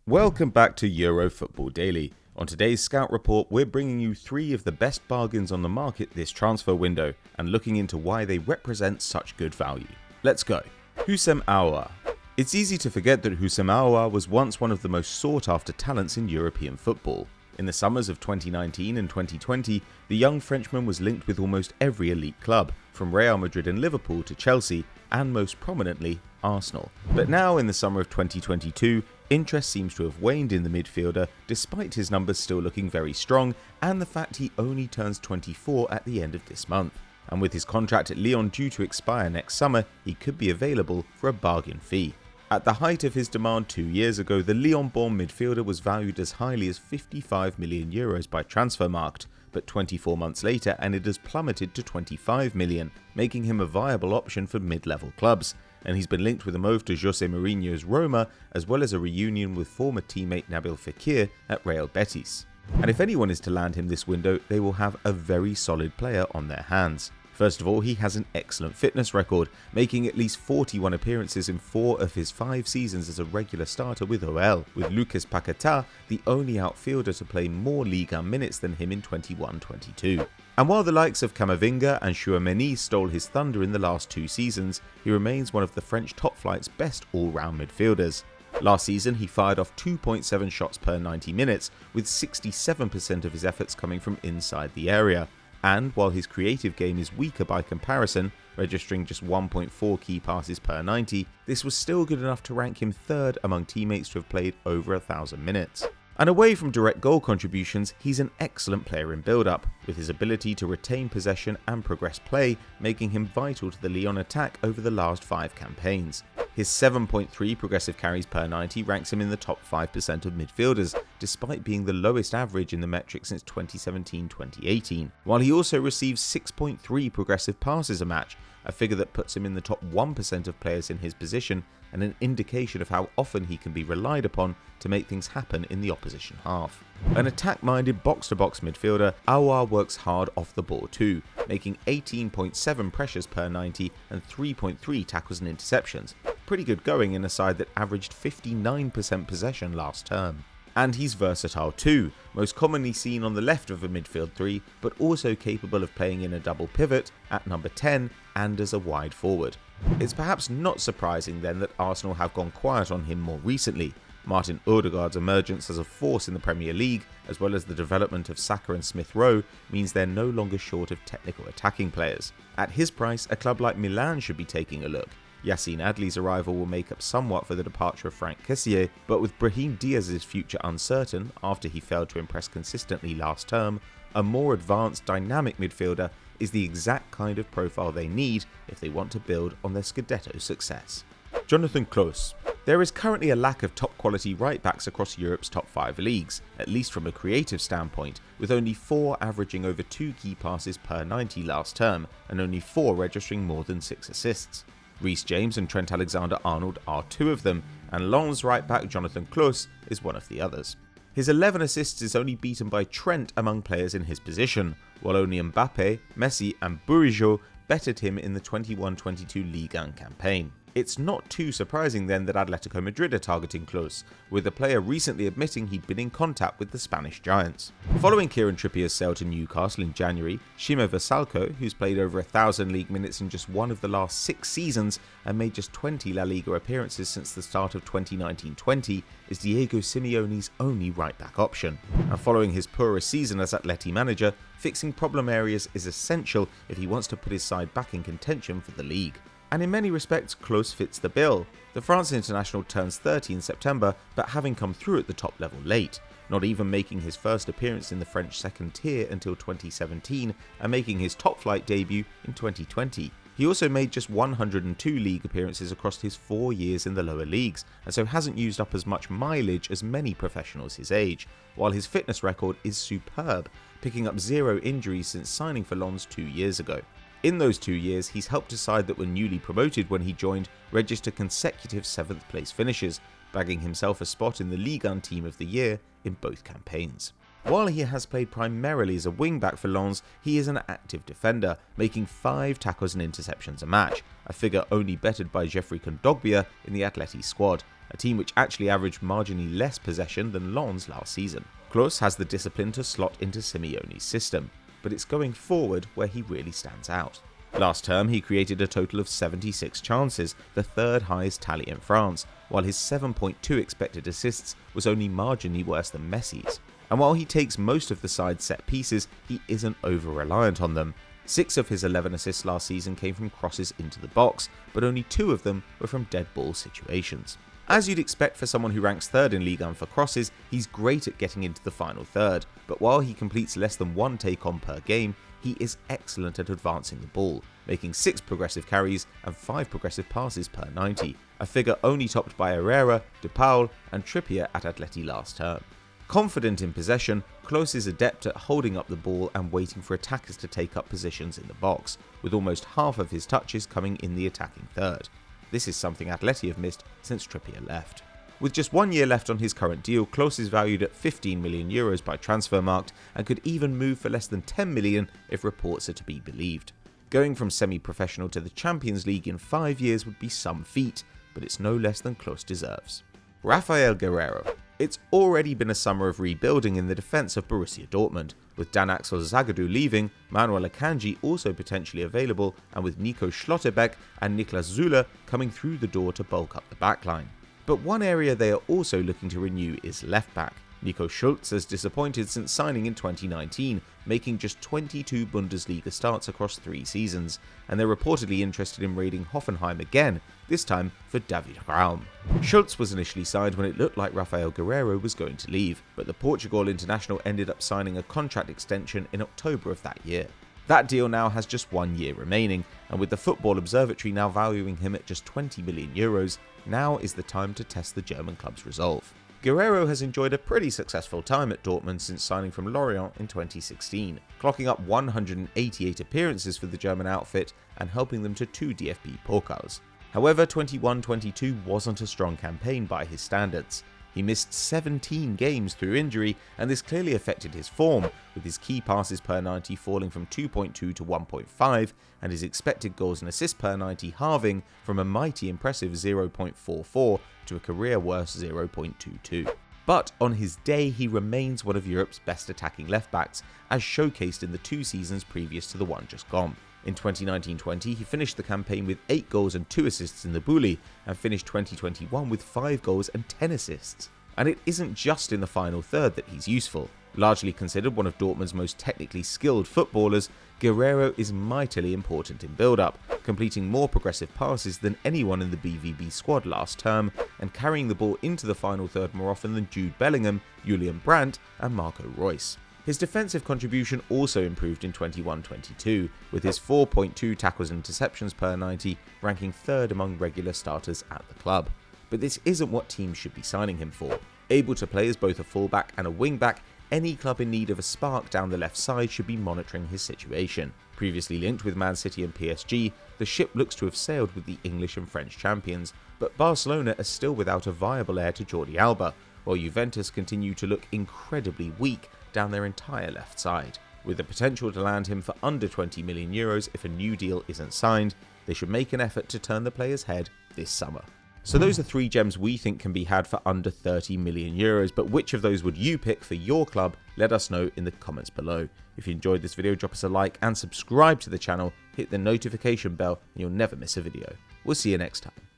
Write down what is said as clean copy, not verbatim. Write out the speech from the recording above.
Welcome back to Euro Football Daily. On today's Scout Report, we're bringing you 3 of the best bargains on the market this transfer window and looking into why they represent such good value. Let's go. Houssem Aouar. It's easy to forget that Houssem Aouar was once one of the most sought-after talents in European football. In the summers of 2019 and 2020, the young Frenchman was linked with almost every elite club, from Real Madrid and Liverpool to Chelsea, and most prominently, Arsenal. But now in the summer of 2022, interest seems to have waned in the midfielder despite his numbers still looking very strong and the fact he only turns 24 at the end of this month. And with his contract at Lyon due to expire next summer, he could be available for a bargain fee. At the height of his demand 2 years ago, the Lyon-born midfielder was valued as highly as €55 million by Transfermarkt, but 24 months later and it has plummeted to €25 million, making him a viable option for mid-level clubs. And he's been linked with a move to Jose Mourinho's Roma, as well as a reunion with former teammate Nabil Fekir at Real Betis. And if anyone is to land him this window, they will have a very solid player on their hands. First of all, he has an excellent fitness record, making at least 41 appearances in 4 of his 5 seasons as a regular starter with OL, with Lucas Paquetá the only outfielder to play more Ligue minutes than him in 21-22. And while the likes of Camavinga and Tchouaméni stole his thunder in the last 2 seasons, he remains one of the French top flight's best all-round midfielders. Last season, he fired off 2.7 shots per 90 minutes, with 67% of his efforts coming from inside the area. And while his creative game is weaker by comparison, registering just 1.4 key passes per 90, this was still good enough to rank him 3rd among teammates to have played over 1,000 minutes. And away from direct goal contributions, he's an excellent player in build-up, with his ability to retain possession and progress play making him vital to the Lyon attack over the last 5 campaigns. His 7.3 progressive carries per 90 ranks him in the top 5% of midfielders, despite being the lowest average in the metric since 2017-2018, while he also receives 6.3 progressive passes a match, a figure that puts him in the top 1% of players in his position and an indication of how often he can be relied upon to make things happen in the opposition half. An attack-minded box-to-box midfielder, Aouar works hard off the ball too, making 18.7 pressures per 90 and 3.3 tackles and interceptions. Pretty good going in a side that averaged 59% possession last term. And he's versatile too, most commonly seen on the left of a midfield 3, but also capable of playing in a double pivot at number 10 and as a wide forward. It's perhaps not surprising then that Arsenal have gone quiet on him more recently. Martin Odegaard's emergence as a force in the Premier League, as well as the development of Saka and Smith Rowe, means they're no longer short of technical attacking players. At his price, a club like Milan should be taking a look. Yassine Adli's arrival will make up somewhat for the departure of Franck Kessié, but with Brahim Diaz's future uncertain after he failed to impress consistently last term, a more advanced dynamic midfielder is the exact kind of profile they need if they want to build on their Scudetto success. Jonathan Klose. There is currently a lack of top quality right backs across Europe's top 5 leagues, at least from a creative standpoint, with only 4 averaging over 2 key passes per 90 last term and only 4 registering more than 6 assists. Reece James and Trent Alexander-Arnold are 2 of them, and Lens right back Jonathan Klose is one of the others. His 11 assists is only beaten by Trent among players in his position, while only Mbappe, Messi and Bourigeaud bettered him in the 21-22 Ligue 1 campaign. It's not too surprising then that Atletico Madrid are targeting Klose, with the player recently admitting he'd been in contact with the Spanish giants. Following Kieran Trippier's sale to Newcastle in January, Šime Vrsaljko, who's played over 1,000 league minutes in just one of the last 6 seasons and made just 20 La Liga appearances since the start of 2019-20, is Diego Simeone's only right-back option. And following his poorest season as Atleti manager, fixing problem areas is essential if he wants to put his side back in contention for the league. And in many respects, Klose fits the bill. The France international turns 30 in September, but having come through at the top level late, not even making his first appearance in the French second tier until 2017 and making his top flight debut in 2020. He also made just 102 league appearances across his 4 years in the lower leagues, and so hasn't used up as much mileage as many professionals his age, while his fitness record is superb, picking up 0 injuries since signing for Lens 2 years ago. In those 2 years, he's helped a side that were newly promoted when he joined register consecutive 7th place finishes, bagging himself a spot in the Ligue 1 Team of the Year in both campaigns. While he has played primarily as a wing-back for Lens, he is an active defender, making 5 tackles and interceptions a match, a figure only bettered by Geoffrey Kondogbia in the Atleti squad, a team which actually averaged marginally less possession than Lyon's last season. Klose has the discipline to slot into Simeone's system, but it's going forward where he really stands out. Last term, he created a total of 76 chances, the third highest tally in France, while his 7.2 expected assists was only marginally worse than Messi's. And while he takes most of the side's set pieces, he isn't over-reliant on them. 6 of his 11 assists last season came from crosses into the box, but only 2 of them were from dead ball situations. As you'd expect for someone who ranks 3rd in Ligue 1 for crosses, he's great at getting into the final third, but while he completes less than 1 take-on per game, he is excellent at advancing the ball, making 6 progressive carries and 5 progressive passes per 90, a figure only topped by Herrera, De Paul and Trippier at Atleti last term. Confident in possession, Klose is adept at holding up the ball and waiting for attackers to take up positions in the box, with almost half of his touches coming in the attacking third. This is something Atleti have missed since Trippier left. With just 1 year left on his current deal, Klose is valued at €15 million by Transfermarkt and could even move for less than 10 million if reports are to be believed. Going from semi-professional to the Champions League in 5 years would be some feat, but it's no less than Klose deserves. Raphaël Guerreiro. It's already been a summer of rebuilding in the defence of Borussia Dortmund, with Dan Axel Zagadou leaving, Manuel Akanji also potentially available, and with Nico Schlotterbeck and Niklas Süle coming through the door to bulk up the backline. But one area they are also looking to renew is left back. Nico Schulz has disappointed since signing in 2019, making just 22 Bundesliga starts across 3 seasons, and they're reportedly interested in raiding Hoffenheim again, this time for David Raum. Schulz was initially signed when it looked like Raphaël Guerreiro was going to leave, but the Portugal international ended up signing a contract extension in October of that year. That deal now has just 1 year remaining, and with the Football Observatory now valuing him at just €20 million, now is the time to test the German club's resolve. Guerreiro has enjoyed a pretty successful time at Dortmund since signing from Lorient in 2016, clocking up 188 appearances for the German outfit and helping them to 2 DFB Pokals. However, 21-22 wasn't a strong campaign by his standards. He missed 17 games through injury, and this clearly affected his form, with his key passes per 90 falling from 2.2 to 1.5 and his expected goals and assists per 90 halving from a mighty impressive 0.44 to a career worse 0.22. But on his day, he remains one of Europe's best attacking left-backs, as showcased in the 2 seasons previous to the one just gone. In 2019-20, he finished the campaign with 8 goals and 2 assists in the Bully, and finished 2021 with 5 goals and 10 assists. And it isn't just in the final third that he's useful. Largely considered one of Dortmund's most technically skilled footballers, Guerreiro is mightily important in build-up, completing more progressive passes than anyone in the BVB squad last term, and carrying the ball into the final third more often than Jude Bellingham, Julian Brandt and Marco Reus. His defensive contribution also improved in 21-22, with his 4.2 tackles interceptions per 90 ranking 3rd among regular starters at the club. But this isn't what teams should be signing him for. Able to play as both a fullback and a wingback, any club in need of a spark down the left side should be monitoring his situation. Previously linked with Man City and PSG, the ship looks to have sailed with the English and French champions, but Barcelona are still without a viable heir to Jordi Alba, while Juventus continue to look incredibly weak down their entire left side. With the potential to land him for under €20 million if a new deal isn't signed, they should make an effort to turn the player's head this summer. So those are 3 gems we think can be had for under €30 million, but which of those would you pick for your club? Let us know in the comments below. If you enjoyed this video, drop us a like and subscribe to the channel, hit the notification bell and you'll never miss a video. We'll see you next time.